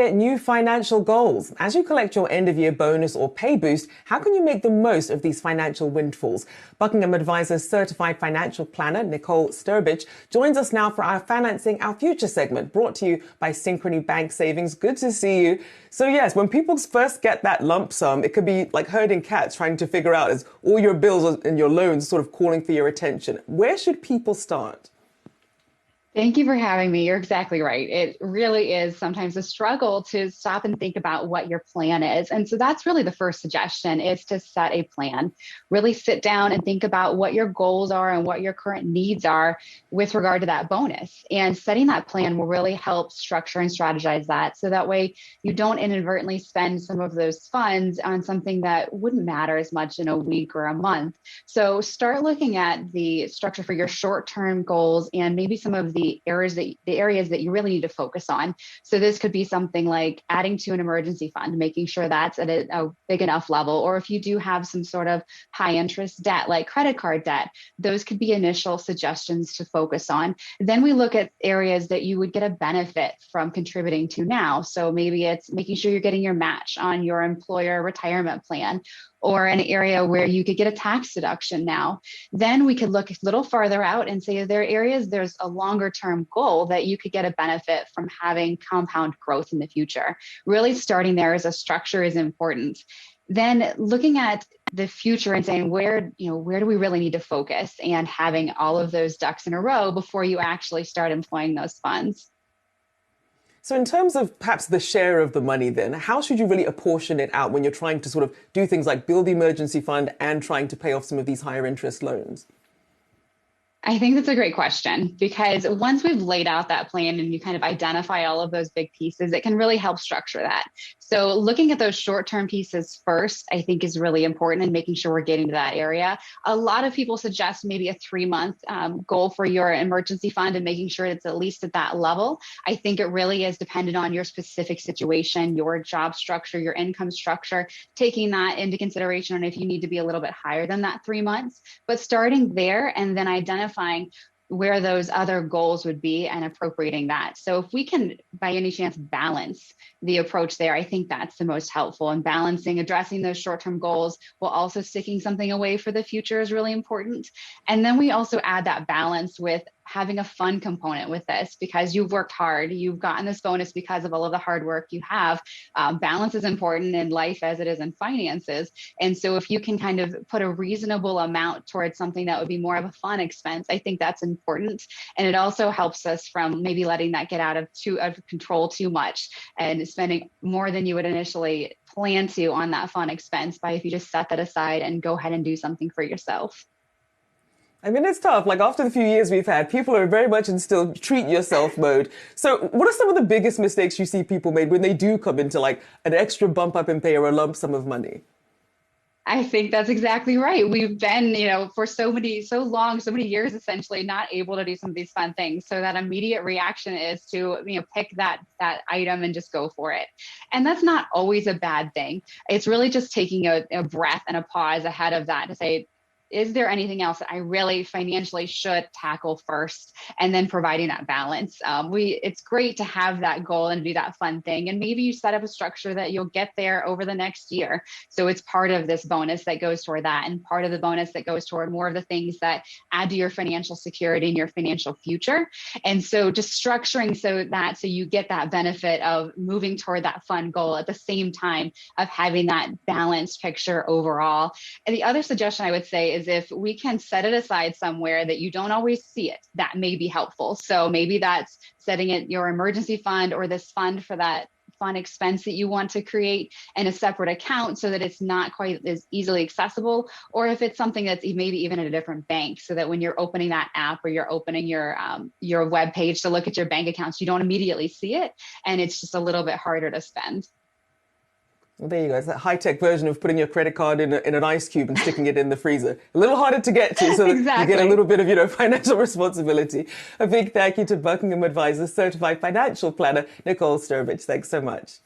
get new financial goals. As you collect your end-of-year bonus or pay boost, how can you make the most of these financial windfalls? Buckingham Advisors certified financial planner Nicole Strbich joins us now for our Financing Our Future segment, brought to you by Synchrony Bank Savings. Good to see you. So yes, when people first get that lump sum, it could be like herding cats trying to figure out as all your bills and your loans sort of calling for your attention. Where should people start? Thank you for having me. You're exactly right. It really is sometimes a struggle to stop and think about what your plan is. And so that's really the first suggestion, is to set a plan. Really sit down and think about what your goals are and what your current needs are with regard to that bonus. And setting that plan will really help structure and strategize that. So that way you don't inadvertently spend some of those funds on something that wouldn't matter as much in a week or a month. So start looking at the structure for your short-term goals and maybe some of the areas that you really need to focus on. So this could be something like adding to an emergency fund, making sure that's at a big enough level. Or if you do have some sort of high interest debt, like credit card debt, those could be initial suggestions to focus on. Then we look at areas that you would get a benefit from contributing to now. So maybe it's making sure you're getting your match on your employer retirement plan, or an area where you could get a tax deduction now. Then we could look a little farther out and say, there are areas, there's a longer term goal that you could get a benefit from having compound growth in the future. Really starting there as a structure is important. Then looking at the future and saying, where do we really need to focus, and having all of those ducks in a row before you actually start employing those funds. So in terms of perhaps the share of the money then, how should you really apportion it out when you're trying to sort of do things like build the emergency fund and trying to pay off some of these higher interest loans? I think that's a great question, because once we've laid out that plan and you kind of identify all of those big pieces, it can really help structure that. So looking at those short-term pieces first, I think is really important, and making sure we're getting to that area. A lot of people suggest maybe a 3-month goal for your emergency fund and making sure it's at least at that level. I think it really is dependent on your specific situation, your job structure, your income structure, taking that into consideration, and if you need to be a little bit higher than that 3 months, but starting there and then identifying where those other goals would be and appropriating that. So if we can, by any chance, balance the approach there, I think that's the most helpful. And balancing, addressing those short-term goals while also sticking something away for the future is really important. And then we also add that balance with having a fun component with this, because you've worked hard, you've gotten this bonus because of all of the hard work you have. Balance is important in life as it is in finances. And so if you can kind of put a reasonable amount towards something that would be more of a fun expense, I think that's important. And it also helps us from maybe letting that get out of control too much and spending more than you would initially plan to on that fun expense, by if you just set that aside and go ahead and do something for yourself. I mean, it's tough. Like, after the few years we've had, people are very much in still treat yourself mode. So what are some of the biggest mistakes you see people made when they do come into like an extra bump up in pay or a lump sum of money? I think that's exactly right. We've been, for so many years, essentially not able to do some of these fun things. So that immediate reaction is to, pick that item and just go for it. And that's not always a bad thing. It's really just taking a breath and a pause ahead of that to say, is there anything else that I really financially should tackle first, and then providing that balance? It's great to have that goal and do that fun thing. And maybe you set up a structure that you'll get there over the next year. So it's part of this bonus that goes toward that, and part of the bonus that goes toward more of the things that add to your financial security and your financial future. And so just structuring so you get that benefit of moving toward that fun goal at the same time of having that balanced picture overall. And the other suggestion I would say is, if we can set it aside somewhere that you don't always see it, that may be helpful. So maybe that's setting it your emergency fund or this fund for that fun expense that you want to create in a separate account, so that it's not quite as easily accessible. Or if it's something that's maybe even at a different bank, so that when you're opening that app or you're opening your web page to look at your bank accounts, you don't immediately see it, and it's just a little bit harder to spend. Well, there you go. It's that high-tech version of putting your credit card in an ice cube and sticking it in the freezer. A little harder to get to, so that you get a little bit of, financial responsibility. A big thank you to Buckingham Advisors certified financial planner Nicole Strbich. Thanks so much.